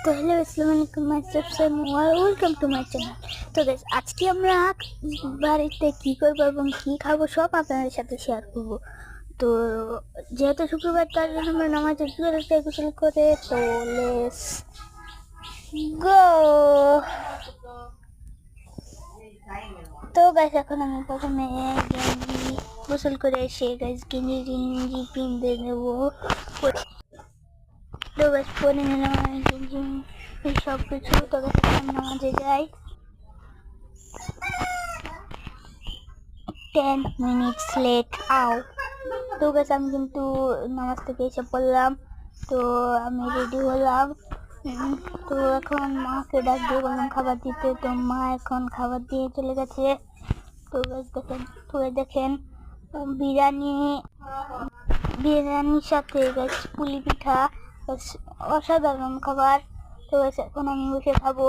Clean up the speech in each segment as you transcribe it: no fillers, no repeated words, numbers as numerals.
তো হ্যালো আসসালামু আলাইকুম ওয়েলকাম টু মাই চ্যানেল। তো গাইস আজকে আমরা বাড়িতে কি করবো এবং কি খাবো সব আপনাদের সাথে শেয়ার করব। তো যেহেতু শুক্রবার তার জন্য আমরা নামাজের গোসল করে তো লেটস গো। তো গাইস এখন আমি প্রথমে গেঞ্জি গোসল করে এসে গাইস গেঞ্জি পিনতে দেবো। তো গাইস পরে নিলাম আমি গেঞ্জি সব কিছু। তো গাইস নামাজে যাই 10 minutes late আও। তো গাইস আমি কিন্তু নামাজ থেকে এসে পড়লাম, তো আমি রেডি হলাম। তো এখন মাকে ডাক দিয়ে বললাম খাবার দিতে, তো মা এখন খাবার দিয়ে চলে গেছে। তো গাইস দেখেন বিরিয়ানির সাথে গাইস পুলি পিঠা, অসাধারণ খাবার। তো গাইস এখন আমি বসে খাবো।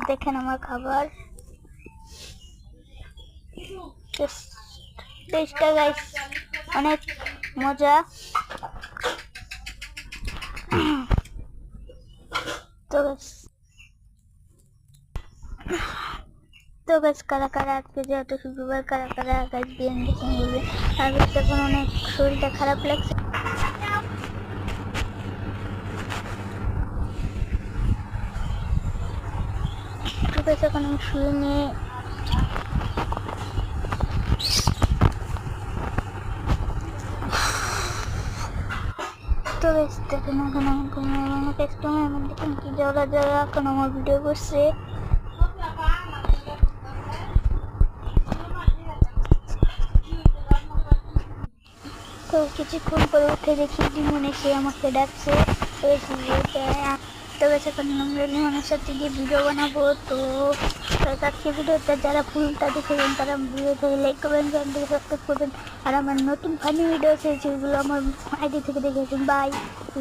দেখেন আমার খাবার টেস্টটা গাইস অনেক মজা। তো গাইস কারা কারা আজকে যেহেতু শুক্রবার কারা কারা গাইস বিরিয়ানি দেখেন বলবে। আর এখন অনেক শরীরটা খারাপ লাগছে। তো গাইস এখন আমি শুয়ে নিয়ে তো গাইস দেখেন এখন আমি ঘুমাবো একটু। আমি দেখেন কি যারা এখন আমার ভিডিও করছে। তো কিছুক্ষণ পরে উঠে দেখি লিমন এসে আমাকে ডাকছে। তো গেছে এখন আমরা লিমনের সাথে গিয়ে ভিডিও বানাবো। তো আজকে ভিডিওটা যারা ফুলটা দেখেছেন তারা ভিডিওতে লাইক করবেন, সাবস্ক্রাইব করবেন। আর আমার নতুন ফানি ভিডিও আছে যেগুলো আমার আইডি থেকে দেখেছেন। বাই।